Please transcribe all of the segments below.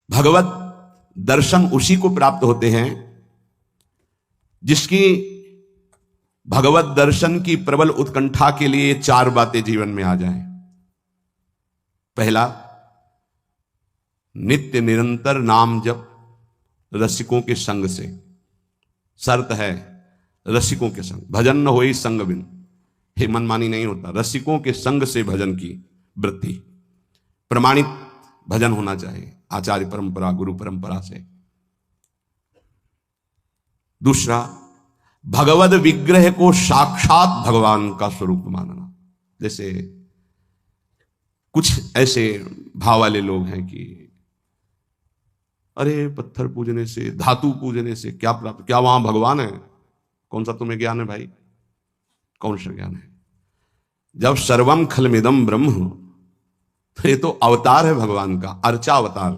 भगवत दर्शन उसी को प्राप्त होते हैं जिसकी भगवत दर्शन की प्रबल उत्कंठा के लिए 4 बातें जीवन में आ जाएं। पहला, नित्य निरंतर नाम जप रसिकों के संग से। शर्त है रसिकों के संग, भजन न होई संग बिन, हे मनमानी नहीं होता। रसिकों के संग से भजन की वृत्ति, प्रमाणित भजन होना चाहिए आचार्य परंपरा, गुरु परंपरा से। दूसरा, भगवद विग्रह को साक्षात भगवान का स्वरूप मानना। जैसे कुछ ऐसे भाव वाले लोग हैं कि अरे पत्थर पूजने से, धातु पूजने से क्या प्राप्त, क्या वहां भगवान है? कौन सा तुम्हें ज्ञान है भाई? कौन सा ज्ञान है? जब सर्वम खलमिदम ब्रह्म, तो ये तो अवतार है भगवान का, अर्चा अवतार।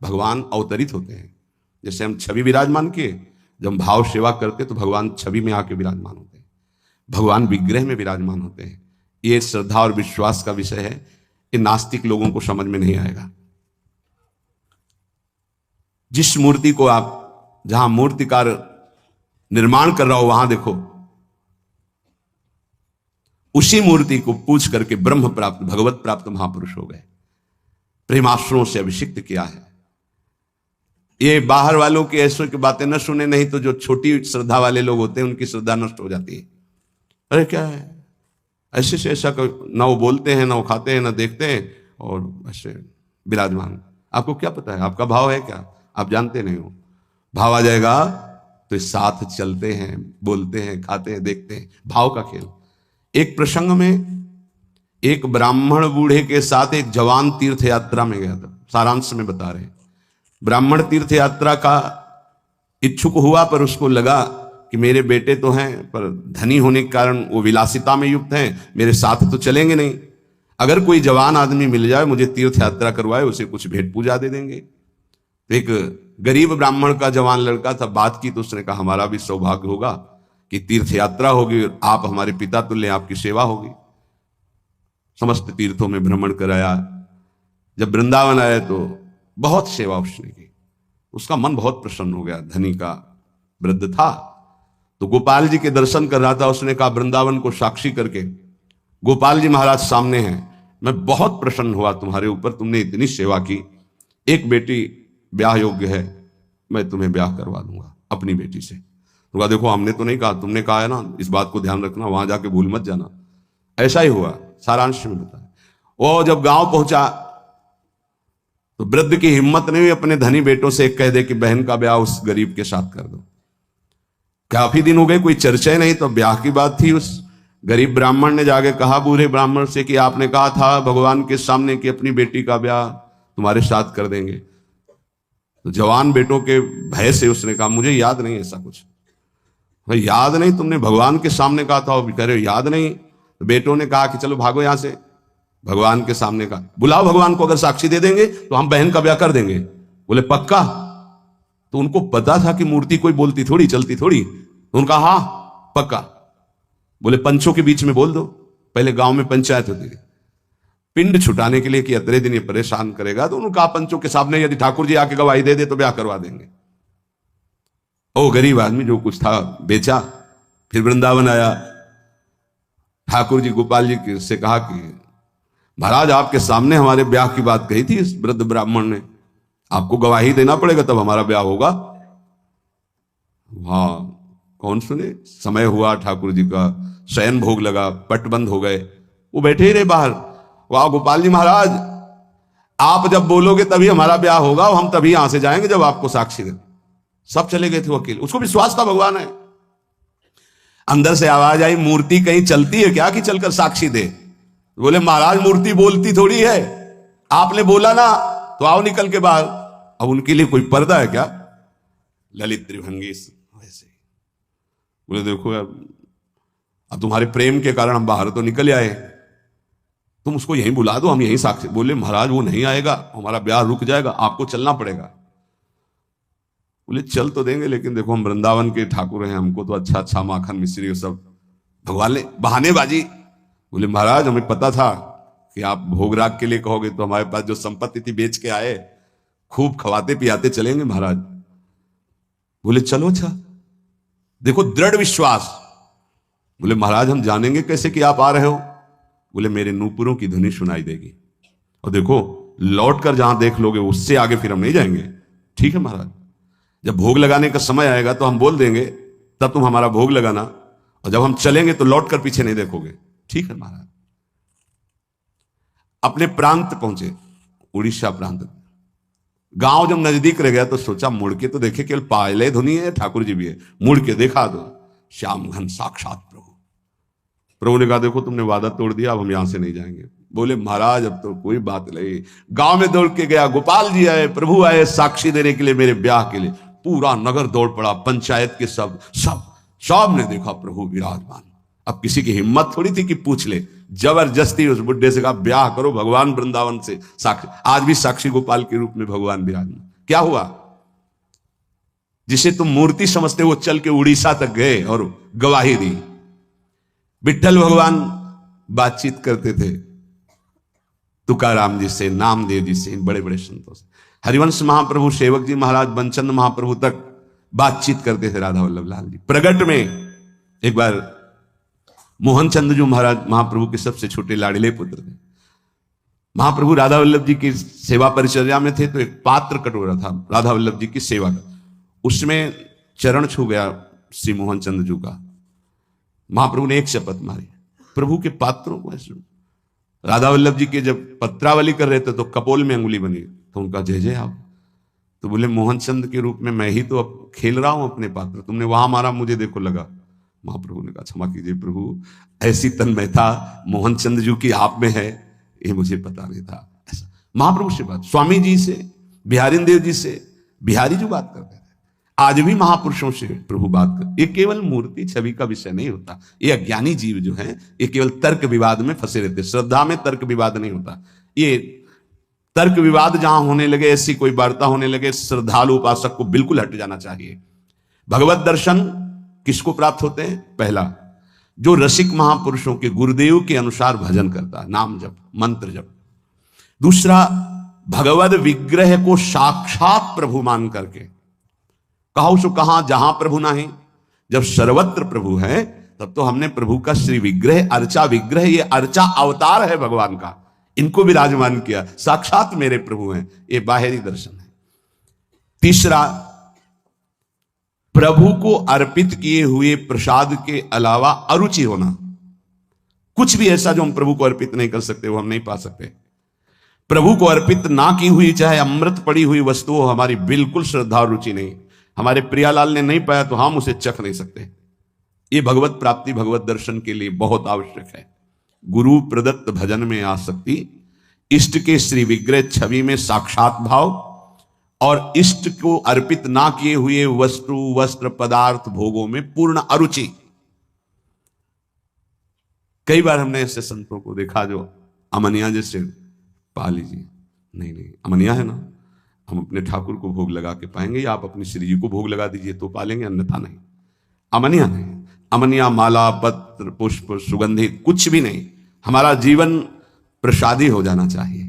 भगवान अवतरित होते हैं। जैसे हम छवि विराजमान किए, जब हम भाव सेवा करते तो भगवान छवि में आके विराजमान होते हैं, भगवान विग्रह में विराजमान होते हैं। ये श्रद्धा और विश्वास का विषय है, ये नास्तिक लोगों को समझ में नहीं आएगा। जिस मूर्ति को आप, जहां मूर्तिकार निर्माण कर रहा हो वहां देखो, उसी मूर्ति को पूछ करके ब्रह्म प्राप्त, भगवत प्राप्त महापुरुष हो गए। प्रेमाश्रों से अभिषिक्त किया है। ये बाहर वालों की ऐसों की बातें न सुने, नहीं तो जो छोटी श्रद्धा वाले लोग होते हैं उनकी श्रद्धा नष्ट हो जाती है। अरे क्या है, ऐसे से ऐसा, ना वो बोलते हैं, ना वो खाते हैं, ना देखते हैं, और ऐसे विराजमान। आपको क्या पता है आपका भाव है क्या? आप जानते नहीं हो। भाव आ जाएगा तो साथ चलते हैं, बोलते हैं, खाते हैं, देखते हैं, भाव का खेल। एक प्रसंग में एक ब्राह्मण बूढ़े के साथ एक जवान तीर्थ यात्रा में गया था। सारांश में बता रहे हैं। ब्राह्मण तीर्थ यात्रा का इच्छुक हुआ, पर उसको लगा कि मेरे बेटे तो हैं, पर धनी होने के कारण वो विलासिता में युक्त हैं, मेरे साथ तो चलेंगे नहीं। अगर कोई जवान आदमी मिल जाए, मुझे तीर्थ यात्रा करवाए, उसे कुछ भेंट पूजा दे देंगे। तो एक गरीब ब्राह्मण का जवान लड़का था, बात की तो उसने कहा हमारा भी सौभाग्य होगा कि तीर्थ यात्रा होगी, आप हमारे पिता तुल्य, आपकी सेवा होगी। समस्त तीर्थों में भ्रमण कराया। जब वृंदावन आए तो बहुत सेवा उसने की। उसका मन बहुत प्रसन्न हो गया। धनी का वृद्ध था, तो गोपाल जी के दर्शन कर रहा था। उसने कहा वृंदावन को साक्षी करके, गोपाल जी महाराज सामने हैं, मैं बहुत प्रसन्न हुआ तुम्हारे ऊपर, तुमने इतनी सेवा की। एक बेटी ब्याह योग्य है, मैं तुम्हें ब्याह करवा दूंगा अपनी बेटी से। तो कहा देखो हमने तो नहीं कहा, तुमने कहा है ना, इस बात को ध्यान रखना, वहां जाके भूल मत जाना। ऐसा ही हुआ, सारांश में बताया। वो जब गांव पहुंचा तो वृद्ध की हिम्मत नहीं हुई अपने धनी बेटों से कह दे कि बहन का ब्याह उस गरीब के साथ कर दो। काफी दिन हो गए, कोई चर्चा ही नहीं, तो ब्याह की बात थी। उस गरीब ब्राह्मण ने जाके कहा बूढ़े ब्राह्मण से कि आपने कहा था भगवान के सामने कि अपनी बेटी का ब्याह तुम्हारे साथ कर देंगे। तो जवान बेटों के भय से उसने कहा मुझे याद नहीं ऐसा कुछ। भाई याद नहीं, तुमने भगवान के सामने कहा था। वो कह रहे याद नहीं। तो बेटों ने कहा कि चलो भागो यहां से, भगवान के सामने का बुलाओ, भगवान को अगर साक्षी दे देंगे तो हम बहन का ब्याह कर देंगे। बोले पक्का? तो उनको पता था कि मूर्ति कोई बोलती थोड़ी, चलती थोड़ी। तो उनका हाँ पक्का। बोले पंचों के बीच में बोल दो। पहले गांव में पंचायत होती थी, पिंड छुटाने के लिए कि अतरे दिन ये परेशान करेगा, तो उनका पंचों के सामने यदि ठाकुर जी आके गवाही दे दे तो ब्याह करवा देंगे। ओ गरीब आदमी जो कुछ था बेचा, फिर वृंदावन आया। ठाकुर जी गोपाल जी से कहा कि महाराज आपके सामने हमारे ब्याह की बात कही थी इस वृद्ध ब्राह्मण ने, आपको गवाही देना पड़ेगा तब हमारा ब्याह होगा। हाँ कौन सुने। समय हुआ, ठाकुर जी का शयन भोग लगा, पट बंद हो गए, वो बैठे ही रहे बाहर। वाह गोपाल जी महाराज, आप जब बोलोगे तभी हमारा ब्याह होगा, हम तभी यहां से जाएंगे जब आपको साक्षी दे। सब चले गए थे वकील। उसको विश्वास था भगवान है। अंदर से आवाज आई मूर्ति कहीं चलती है क्या कि चलकर साक्षी दे? बोले महाराज मूर्ति बोलती थोड़ी है, आपने बोला ना तो आओ निकल के बाहर। अब उनके लिए कोई पर्दा है क्या? ललित त्रिभंगी वैसे। बोले देखो अब तुम्हारे प्रेम के कारण हम बाहर तो निकल आए, तुम उसको यहीं बुला दो, हम यहीं साक्षी। बोले महाराज वो नहीं आएगा, हमारा ब्याह रुक जाएगा, आपको चलना पड़ेगा। बोले चल तो देंगे, लेकिन देखो हम वृंदावन के ठाकुर हैं, हमको तो अच्छा अच्छा माखन मिश्री सब भगवान ले बहानेबाजी। बोले महाराज हमें पता था कि आप भोगराग के लिए कहोगे, तो हमारे पास जो संपत्ति थी बेच के आए, खूब खवाते पियाते चलेंगे महाराज। बोले चलो अच्छा। देखो दृढ़ विश्वास। बोले महाराज हम जानेंगे कैसे कि आप आ रहे हो? बोले मेरे नूपुरों की ध्वनि सुनाई देगी, और देखो लौट कर जहां देख लोगे उससे आगे फिर हम नहीं जाएंगे। ठीक है महाराज, जब भोग लगाने का समय आएगा तो हम बोल देंगे, तब तुम हमारा भोग लगाना, और जब हम चलेंगे तो लौट कर पीछे नहीं देखोगे। ठीक है महाराज। अपने प्रांत पहुंचे, उड़ीसा प्रांत। गांव जब नजदीक रह गया तो सोचा मुड़ के तो देखे, केवल पायले धुनी है, ठाकुर जी भी है। मुड़ के देखा तो श्याम घन साक्षात प्रभु। प्रभु ने कहा देखो तुमने वादा तोड़ दिया, अब हम यहां से नहीं जाएंगे। बोले महाराज अब तो कोई बात नहीं। गांव में दौड़ के गया, गोपाल जी आए, प्रभु आए साक्षी देने के लिए मेरे ब्याह के लिए। पूरा नगर दौड़ पड़ा, पंचायत के सब सब सब ने देखा प्रभु विराजमान। अब किसी की हिम्मत थोड़ी थी कि पूछ ले, जबरदस्ती उस बुड्ढे से कहा ब्याह करो भगवान वृंदावन से साक्षी। आज भी साक्षी गोपाल के रूप में भगवान विराजमान। क्या हुआ? जिसे तुम मूर्ति समझते वो चल के उड़ीसा तक गए और गवाही दी। विठ्ठल भगवान बातचीत करते थे तुकाराम जी से, नामदेव जी से, इन बड़े बड़े संतों से। हरिवंश महाप्रभु, सेवक जी महाराज, बंचंद महाप्रभु तक बातचीत करते थे राधा वल्लभ लाल जी। प्रगट में एक बार मोहन चंद्र जी महाराज महाप्रभु के सबसे छोटे लाडले पुत्र थे। महाप्रभु राधा वल्लभ जी की सेवा परिचर्या में थे तो एक पात्र कटोरा था राधा वल्लभ जी की सेवा का, उसमें चरण छू गया श्री मोहन चंद्र जी का। महाप्रभु ने एक शपथ मारी, प्रभु के पात्रों को ऐसे। राधा वल्लभ जी के जब पत्रावली कर रहे थे तो कपोल में अंगुली बनी, तो उनका जय जय आप। तो बोले मोहन चंद्र के रूप में मैं ही तो अब खेल रहा हूं अपने पात्र, तुमने वहां मारा मुझे देखो लगा। महाप्रभु ने कहा क्षमा कीजिए प्रभु, ऐसी तन्मयता मोहन चंद्र जी की आप में है ये मुझे पता नहीं था। ऐसा महाप्रभु से बात, स्वामी जी से, बिहारी देव जी से, बिहारी जी बात करते थे। आज भी महापुरुषों से प्रभु बात कर। ये केवल मूर्ति छवि का विषय नहीं होता। ये अज्ञानी जीव जो है ये केवल तर्क विवाद में फंसे रहते। श्रद्धा में तर्क विवाद नहीं होता। ये तर्क विवाद जहां होने लगे, ऐसी कोई वार्ता होने लगे, श्रद्धालु उपासक को बिल्कुल हट जाना चाहिए। भगवत दर्शन किसको प्राप्त होते हैं? पहला, जो रसिक महापुरुषों के गुरुदेव के अनुसार भजन करता है, नाम जप, मंत्र जप। दूसरा, भगवत विग्रह को साक्षात प्रभु मान करके, कहा सो कहां जहां प्रभु नहीं। जब सर्वत्र प्रभु है तब तो हमने प्रभु का श्री विग्रह, अर्चा विग्रह, ये अर्चा अवतार है भगवान का, इनको विराजमान किया, साक्षात मेरे प्रभु हैं। ये बाहरी दर्शन है। तीसरा, प्रभु को अर्पित किए हुए प्रसाद के अलावा अरुचि होना। कुछ भी ऐसा जो हम प्रभु को अर्पित नहीं कर सकते वो हम नहीं पा सकते। प्रभु को अर्पित ना की हुई चाहे अमृत पड़ी हुई वस्तु हो, हमारी बिल्कुल श्रद्धा और रुचि नहीं। हमारे प्रियालाल ने नहीं पाया तो हम उसे चख नहीं सकते। ये भगवत प्राप्ति, भगवत दर्शन के लिए बहुत आवश्यक है। गुरु प्रदत्त भजन में आसक्ति, इष्ट के श्री विग्रह छवि में साक्षात भाव, और इष्ट को अर्पित ना किए हुए वस्तु, वस्त्र, पदार्थ, भोगों में पूर्ण अरुचि। कई बार हमने ऐसे संतों को देखा जो अमनिया जैसे, पा लीजिए, नहीं नहीं अमनिया है ना, हम अपने ठाकुर को भोग लगा के पाएंगे, या आप अपनी श्री जी को भोग लगा दीजिए तो पालेंगे, अन्यथा नहीं। अमनिया नहीं, अमनिया माला, पत्र, पुष्प, सुगंधित कुछ भी नहीं। हमारा जीवन प्रसादी हो जाना चाहिए।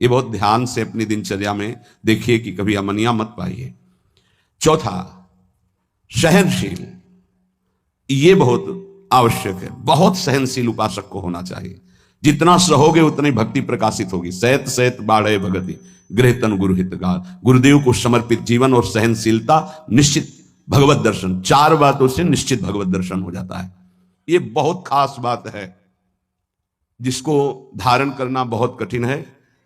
ये बहुत ध्यान से अपनी दिनचर्या में देखिए कि कभी अमनिया मत पाइए। चौथा, सहनशील, ये बहुत आवश्यक है। बहुत सहनशील उपासक को होना चाहिए। जितना सहोगे उतनी भक्ति प्रकाशित होगी। सहत सहत बाढ़े भगति, गृह तन गुरु हितगार। गुरुदेव को समर्पित जीवन और सहनशीलता, निश्चित भगवत दर्शन। चार बातों से निश्चित भगवत दर्शन हो जाता है। ये बहुत खास बात है जिसको धारण करना बहुत कठिन है,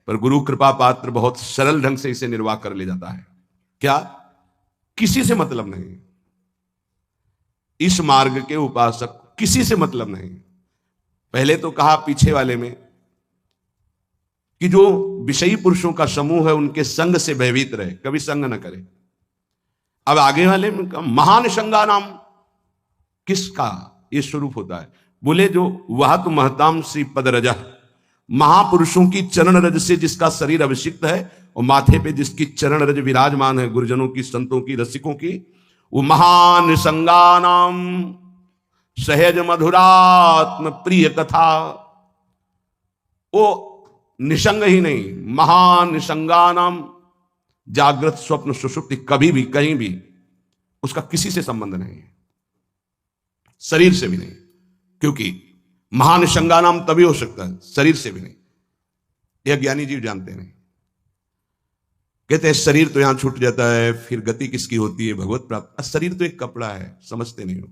पर गुरु कृपा पात्र बहुत सरल ढंग से इसे निर्वाह कर ले जाता है। क्या? किसी से मतलब नहीं। इस मार्ग के उपासक किसी से मतलब नहीं। पहले तो कहा पीछे वाले में कि जो विषयी पुरुषों का समूह है उनके संग से भयभीत रहे, कभी संग न करे। अब आगे वाले में कहा महान संगा नाम, किसका ये स्वरूप होता है? बोले जो वह तो महताम श्री पद रजा, महापुरुषों की चरण रज से जिसका शरीर अभिषिक्त है और माथे पे जिसकी चरण रज विराजमान है, गुरुजनों की, संतों की, रसिकों की, वो महान संगानाम सहज मधुरात्म प्रिय कथा। वो निसंग ही नहीं, महान संगानाम, जागृत स्वप्न सुषुप्ति कभी भी कहीं भी उसका किसी से संबंध नहीं है, शरीर से भी नहीं, क्योंकि महानिशंगा नाम तभी हो सकता है, शरीर से भी नहीं। यह ज्ञानी जीव जानते नहीं। कहते हैं शरीर तो यहां छूट जाता है, फिर गति किसकी होती है? भगवत प्राप्त। शरीर तो एक कपड़ा है, समझते नहीं हो।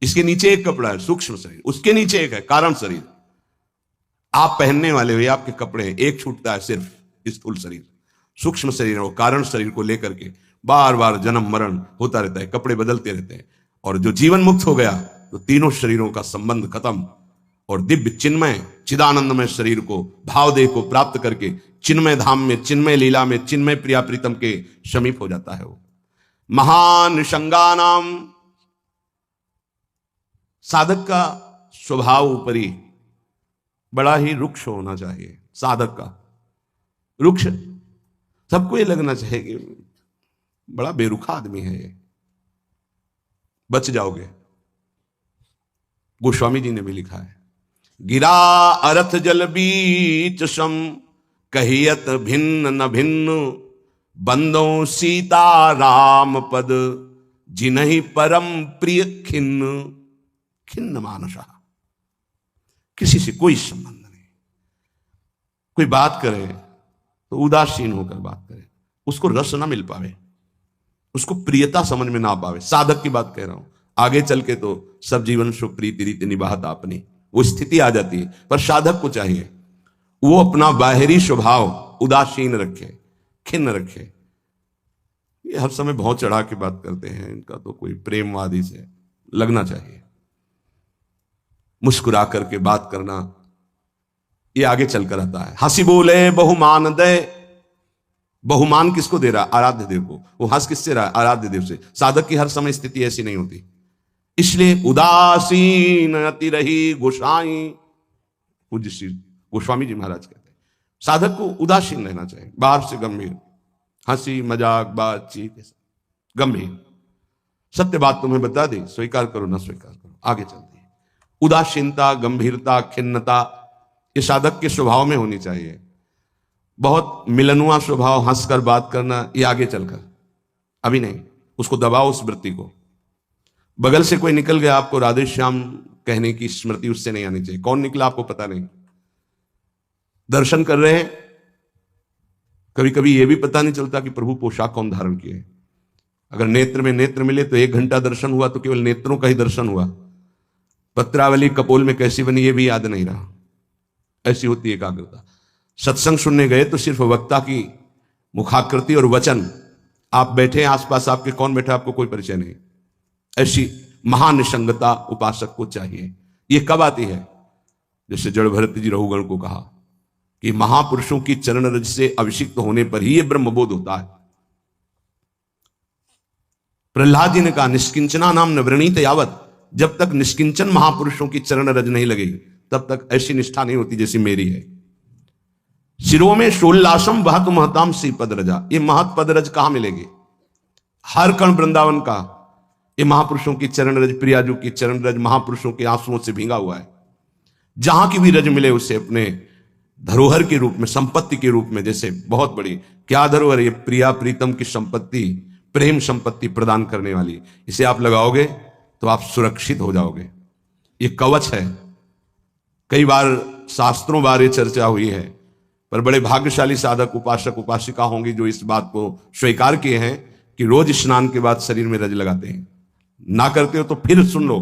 इसके नीचे एक कपड़ा है, सूक्ष्म शरीर, उसके नीचे एक है कारण शरीर। आप पहनने वाले हुए आपके कपड़े हैं, एक छूटता है सिर्फ स्थूल शरीर। सूक्ष्म शरीर है वो, कारण शरीर को लेकर के बार बार जन्म मरण होता रहता है, कपड़े बदलते रहते हैं। और जो जीवन मुक्त हो गया तो तीनों शरीरों का संबंध खत्म, और दिव्य चिन्मय चिदानंदमय शरीर को, भावदेह को प्राप्त करके चिन्मय धाम में, चिन्मय लीला में, चिन्मय प्रिया प्रीतम के समीप हो जाता है वो। महानिशंगा नाम। साधक का स्वभाव ऊपरी बड़ा ही रुक्ष होना चाहिए। साधक का रुक्ष, सबको ये लगना चाहिए कि बड़ा बेरुखा आदमी है ये, बच जाओगे। गोस्वामी जी ने भी लिखा है, गिरा अरथ जल बीच सम, कहियत भिन्न न भिन्न, बंदों सीता राम पद, जिन्हि परम प्रिय खिन्न, खिन्न मानसा। किसी से कोई संबंध नहीं। कोई बात करे तो उदासीन होकर बात करे, उसको रस ना मिल पावे, उसको प्रियता समझ में ना पावे। साधक की बात कह रहा हूं, आगे चल के तो सब जीवन सुख प्रीति रीति निभाता अपनी वो स्थिति आ जाती है, पर साधक को चाहिए वो अपना बाहरी स्वभाव उदासीन रखे, खिन्न रखे। ये हर समय बहुत चढ़ा के बात करते हैं, इनका तो कोई प्रेमवादी से लगना चाहिए। मुस्कुरा करके बात करना, ये आगे चलकर आता है। हंसी बोले बहुमान दे। बहुमान किसको दे रहा? आराध्य देव को। वो हंस किससे रहा? आराध्य देव से। साधक की हर समय स्थिति ऐसी नहीं होती, इसलिए उदासीन अति रही गोसाई। पूज्य श्री गोस्वामी जी महाराज कहते हैं साधक को उदासीन रहना चाहिए, बाहर से गंभीर, हंसी मजाक बातचीत गंभीर। सत्य बात तुम्हें बता दी, स्वीकार करो ना स्वीकार करो, आगे चलती है। उदासीनता, गंभीरता, खिन्नता ये साधक के स्वभाव में होनी चाहिए। बहुत मिलनुआ स्वभाव, हंसकर बात करना, ये आगे चलकर, अभी नहीं। उसको दबाओ उस वृत्ति को। बगल से कोई निकल गया, आपको राधे श्याम कहने की स्मृति उससे नहीं आनी चाहिए। कौन निकला आपको पता नहीं। दर्शन कर रहे हैं, कभी कभी यह भी पता नहीं चलता कि प्रभु पोशाक कौन धारण किए। अगर नेत्र में नेत्र मिले तो 1 घंटा दर्शन हुआ तो केवल नेत्रों का ही दर्शन हुआ। पत्रावली कपोल में कैसी बनी ये भी याद नहीं रहा। ऐसी होती है एकाग्रता। सत्संग सुनने गए तो सिर्फ वक्ता की मुखाकृति और वचन, आप बैठे आसपास, आपके कौन बैठा आपको कोई परिचय नहीं। ऐसी महानिसंगता उपासक को चाहिए। ये कब आती है? जैसे जड़ भरत जी रघुगण को कहा कि महापुरुषों की चरण रज से अभिषिक्त होने पर ही ये ब्रह्मबोध होता है। प्रहलाद जी ने कहा निष्किंचना नाम नवरणीत यावत, जब तक निष्किंचन महापुरुषों की चरण रज नहीं लगेगी तब तक ऐसी निष्ठा नहीं होती जैसी मेरी है। शिरो में शोल्लासम वह तो महताम सी पद रजा। ये महत पद रज कहां मिलेगी? हर कण वृंदावन का ये महापुरुषों की चरण रज, प्रियाजू की चरण रज महापुरुषों के आंसुओं से भींगा हुआ है। जहां की भी रज मिले उसे अपने धरोहर के रूप में, संपत्ति के रूप में, जैसे बहुत बड़ी क्या धरोहर, ये प्रिया प्रीतम की संपत्ति, प्रेम संपत्ति प्रदान करने वाली, इसे आप लगाओगे तो आप सुरक्षित हो जाओगे। ये कवच है। कई बार शास्त्रों बारे चर्चा हुई है, पर बड़े भाग्यशाली साधक उपासक उपासिका होंगी जो इस बात को स्वीकार किए हैं कि रोज स्नान के बाद शरीर में रज लगाते हैं। ना करते हो तो फिर सुन लो,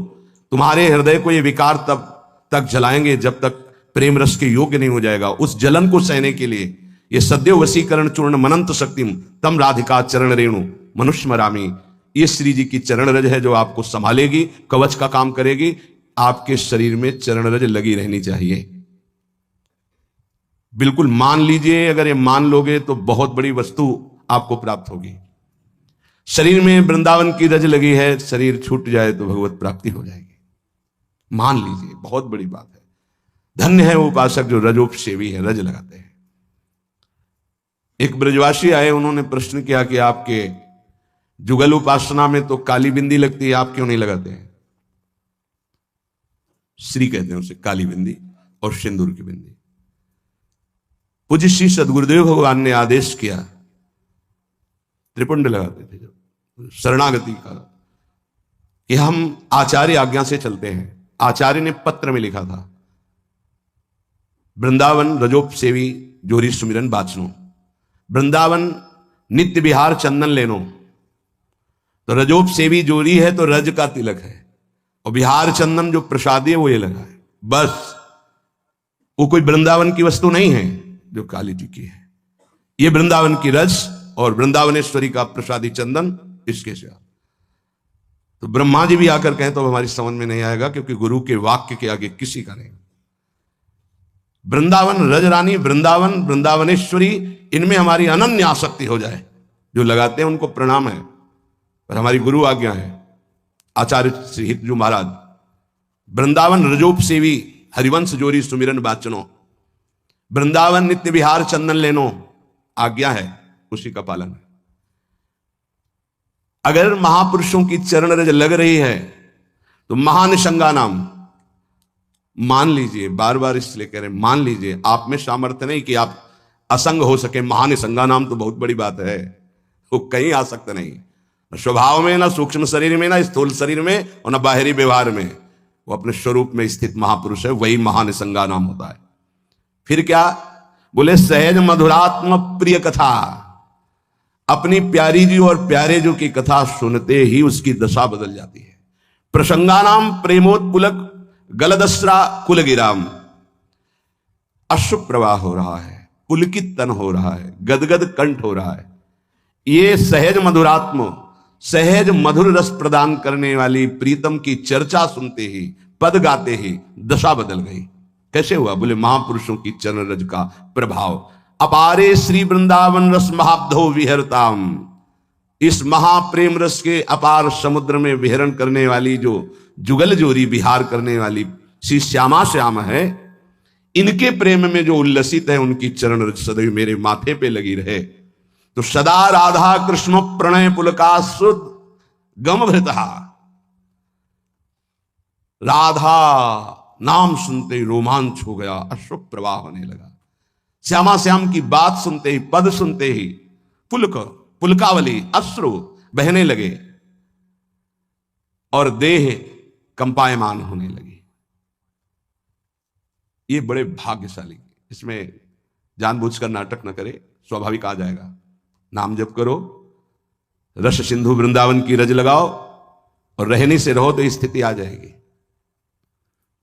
तुम्हारे हृदय को ये विकार तब तक जलाएंगे जब तक प्रेम रस के योग्य नहीं हो जाएगा। उस जलन को सहने के लिए ये सद्यो वसीकरण चूर्ण मनंत शक्तिम तम राधिका चरण रेणु मनुष्य मरामी, ये श्री जी की चरण रज है जो आपको संभालेगी, कवच का काम करेगी। आपके शरीर में चरण रज लगी रहनी चाहिए। बिल्कुल मान लीजिए, अगर ये मान लोगे तो बहुत बड़ी वस्तु आपको प्राप्त होगी। शरीर में वृंदावन की रज लगी है, शरीर छूट जाए तो भगवत प्राप्ति हो जाएगी। मान लीजिए, बहुत बड़ी बात है। धन्य है वो उपासक जो रजोपसेवी है, रज लगाते हैं। एक ब्रजवासी आए, उन्होंने प्रश्न किया कि आपके जुगल उपासना में तो काली बिंदी लगती है, आप क्यों नहीं लगाते हैं? श्री कहते हैं उसे, काली बिंदी और सिंदूर की बिंदी। पूज्य श्री सदगुरुदेव भगवान ने आदेश किया त्रिपुंड लगाते थे जब शरणागति का, कि हम आचार्य आज्ञा से चलते हैं। आचार्य ने पत्र में लिखा था, वृंदावन रजोप सेवी जोरी सुमिरन बाचनो, वृंदावन नित्य विहार चंदन लेनो। तो रजोप सेवी जोरी है तो रज का तिलक है, और बिहार चंदन जो प्रसादी है वो ये लगा है। बस वो कोई वृंदावन की वस्तु नहीं है जो काली जी की है, ये वृंदावन की रज और वृंदावनेश्वरी का प्रसादी चंदन, इसके से। तो ब्रह्मा जी भी आकर कहें तो हमारी समझ में नहीं आएगा, क्योंकि गुरु के वाक्य के आगे किसी का नहीं। वृंदावन रज रानी, वृंदावन वृंदावनेश्वरी, इनमें हमारी अनन्य आसक्ति हो जाए। जो लगाते हैं उनको प्रणाम है, पर हमारी गुरु आज्ञा है आचार्य श्री हितजू महाराज, वृंदावन रजोप सेवी हरिवंश जोरी सुमिरन बाचनो, वृंदावन नित्य विहार चंदन लेनो, आज्ञा है, उसी का पालन है। अगर महापुरुषों की चरण रज लग रही है तो महानिशंगा नाम मान लीजिए, बार बार इसलिए कह रहे मान लीजिए, आप में सामर्थ्य नहीं कि आप असंग हो सके। महानिशंगा नाम तो बहुत बड़ी बात है, वो कहीं आ सकता नहीं, न स्वभाव में, न सूक्ष्म शरीर में, न स्थूल शरीर में, और न बाहरी व्यवहार में। वो अपने स्वरूप में स्थित महापुरुष है, वही महानिशंगा नाम होता है। फिर क्या बोले, सहज मधुरात्म प्रिय कथा, अपनी प्यारी जी और प्यारे जो की कथा सुनते ही उसकी दशा बदल जाती है। प्रसंगानाम प्रेमोत्पुलक गलदस्रा कुलगिराम, अश्रु प्रवाह हो रहा है, पुलकित तन हो रहा है, गदगद कंठ हो रहा है। ये सहज मधुरात्म, सहज मधुर रस प्रदान करने वाली प्रीतम की चर्चा सुनते ही, पद गाते ही दशा बदल गई। कैसे हुआ? बोले महापुरुषों की चरण रज का प्रभाव। अपारे श्री वृंदावन रस महाब्धो विहरताम, इस महाप्रेम रस के अपार समुद्र में विहरण करने वाली जो जुगल जोरी विहार करने वाली श्री श्यामा श्याम है, इनके प्रेम में जो उल्लसित है, उनकी चरण रज सदैव मेरे माथे पे लगी रहे। तो सदा राधा कृष्ण प्रणय पुलकासुद गम भृता, राधा नाम सुनते ही रोमांच हो गया, अश्रु प्रवाह होने लगा। श्यामा श्याम की बात सुनते ही, पद सुनते ही पुलक, पुलकावली, अश्रु बहने लगे और देह कंपायमान होने लगी। ये बड़े भाग्यशाली, इसमें जानबूझकर नाटक न करे, स्वाभाविक आ जाएगा। नाम जप करो, रस सिंधु वृंदावन की रज लगाओ, और रहने से रहो तो स्थिति आ जाएगी।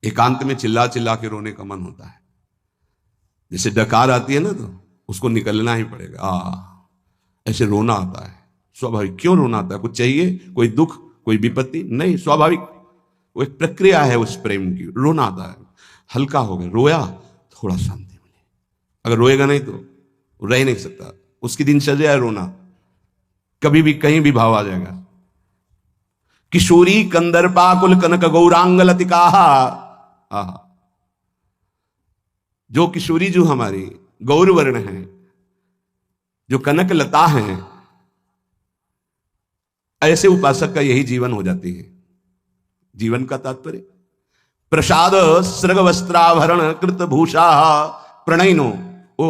एकांत में चिल्ला चिल्ला के रोने का मन होता है, जैसे डकार आती है ना, तो उसको निकलना ही पड़ेगा। ऐसे रोना आता है, स्वाभाविक। क्यों रोना आता है? कुछ चाहिए, कोई दुख, कोई विपत्ति? नहीं, स्वाभाविक वो एक प्रक्रिया है उस प्रेम की। रोना आता है, हल्का हो गया, रोया, थोड़ा शांति मिली। अगर रोएगा नहीं तो रह नहीं सकता, उसकी दिनचर्या है रोना, कभी भी कहीं भी भाव आ जाएगा। किशोरी कंदर्पाकुल कनक गौरांग लतिका, जो किशोरी जो हमारी गौरवर्ण है, जो कनक लता है, ऐसे उपासक का यही जीवन हो जाती है। जीवन का तात्पर्य प्रसाद सृग वस्त्राभरण कृत भूषा प्रणयनो, वो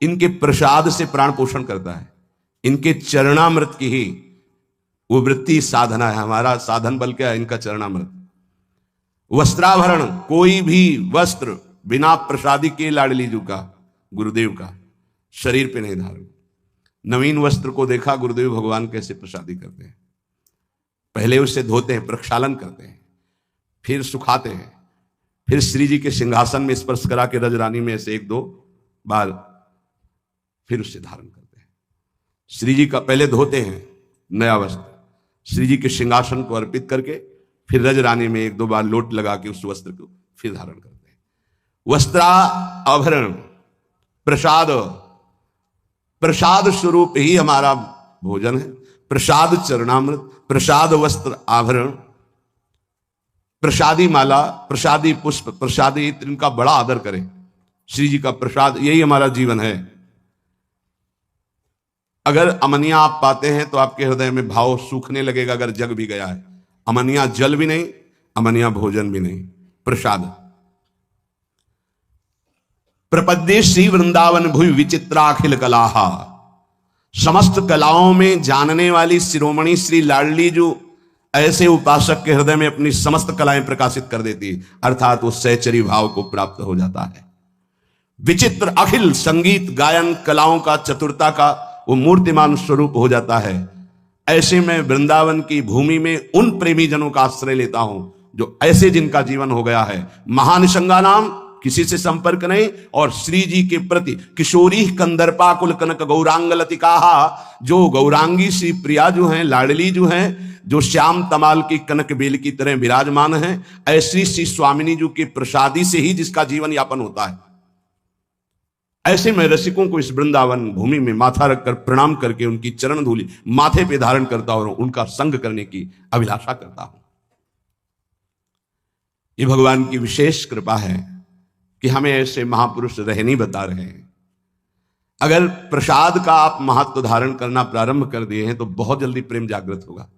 इनके प्रसाद से प्राण पोषण करता है। इनके चरणामृत की ही वो वृत्ति साधना है। हमारा साधन बल क्या है? इनका चरणामृत। वस्त्राभरण, कोई भी वस्त्र बिना प्रसादी के लाडली जी का, गुरुदेव का, शरीर पे नहीं धारण। नवीन वस्त्र को देखा गुरुदेव भगवान कैसे प्रसादी करते हैं। पहले उसे धोते हैं, प्रक्षालन करते हैं, फिर सुखाते हैं, फिर श्री जी के सिंहासन में स्पर्श करा के रजरानी में ऐसे एक दो बार, फिर उससे धारण करते हैं। श्री जी का पहले धोते हैं नया वस्त्र, श्री जी के सिंहासन को अर्पित करके फिर रजरानी में एक दो बार लोट लगा के उस वस्त्र को फिर धारण करते हैं। वस्त्रा आभरण प्रसाद, प्रसाद स्वरूप ही हमारा भोजन है। प्रसाद चरणामृत, प्रसाद वस्त्र आभरण, प्रसादी माला, प्रसादी पुष्प, प्रसादी इत्र, इनका बड़ा आदर करें। श्री जी का प्रसाद, यही हमारा जीवन है। अगर अमनिया आप पाते हैं तो आपके हृदय में भाव सूखने लगेगा। अगर जग भी गया है, अमनिया जल भी नहीं, अमनिया भोजन भी नहीं, प्रसाद। प्रपद्ये श्री वृंदावन भुवि विचित्राखिल कलाहा, समस्त कलाओं में जानने वाली शिरोमणि श्री लाडली जो ऐसे उपासक के हृदय में अपनी समस्त कलाएं प्रकाशित कर देती, अर्थात वो सहचरी भाव को प्राप्त हो जाता है। विचित्र अखिल संगीत गायन कलाओं का, चतुरता का वो मूर्तिमान स्वरूप हो जाता है। ऐसे में वृंदावन की भूमि में उन प्रेमी जनों का आश्रय लेता हूं जो ऐसे जिनका जीवन हो गया है महानिशंगा नाम, किसी से संपर्क नहीं, और श्री जी के प्रति किशोरी कंदर्पा कुल कनक गौरांग लतिका, जो गौरांगी श्री प्रिया जो हैं, लाडली जो हैं, जो श्याम तमाल की कनक बेल की तरह विराजमान हैं, ऐसी श्री स्वामिनी जी के प्रसादी से ही जिसका जीवन यापन होता है। ऐसे में रसिकों को इस वृंदावन भूमि में माथा रखकर प्रणाम करके उनकी चरण धूलि माथे पे धारण करता और उनका संग करने की अभिलाषा करता हूं। ये भगवान की विशेष कृपा है कि हमें ऐसे महापुरुष रहनी बता रहे हैं। अगर प्रसाद का आप महत्व धारण करना प्रारंभ कर दिए हैं तो बहुत जल्दी प्रेम जागृत होगा।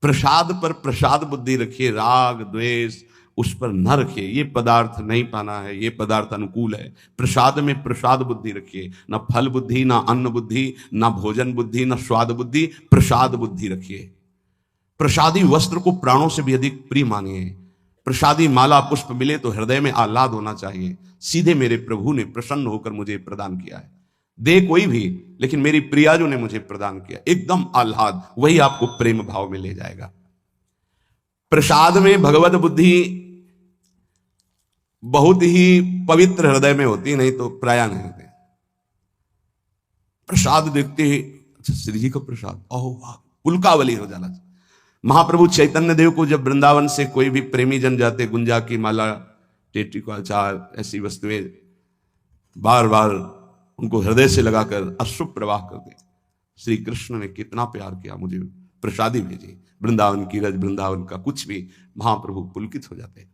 प्रसाद पर प्रसाद बुद्धि रखिए, राग द्वेष उस पर न रखिए। ये पदार्थ नहीं पाना है, ये पदार्थ अनुकूल है। प्रसाद में प्रसाद बुद्धि रखिए, ना फल बुद्धि, ना अन्न बुद्धि, ना भोजन बुद्धि, ना स्वाद बुद्धि, प्रसाद बुद्धि रखिए। प्रसादी वस्त्र को प्राणों से भी अधिक प्रिय मानिए। प्रसादी माला पुष्प मिले तो हृदय में आह्लाद होना चाहिए। सीधे मेरे प्रभु ने प्रसन्न होकर मुझे प्रदान किया है, दे कोई भी, लेकिन मेरी प्रियाजू ने मुझे प्रदान किया, एकदम आह्लाद, वही आपको प्रेम भाव में ले जाएगा। प्रसाद में भगवत बुद्धि बहुत ही पवित्र हृदय में होती, नहीं तो प्राय नहीं होते। प्रसाद देखते ही अच्छा श्री जी का प्रसाद, ओह वाह, पुलकावली हो जाना। महाप्रभु चैतन्य देव को जब वृंदावन से कोई भी प्रेमी जन जाते, गुंजा की माला, टेटी का अचार, ऐसी वस्तुएं बार बार उनको हृदय से लगाकर अश्रु प्रवाह करते। श्री कृष्ण ने कितना प्यार किया, मुझे प्रसादी भेजी। वृंदावन की रज, वृंदावन का कुछ भी, महाप्रभु पुलकित हो जाते।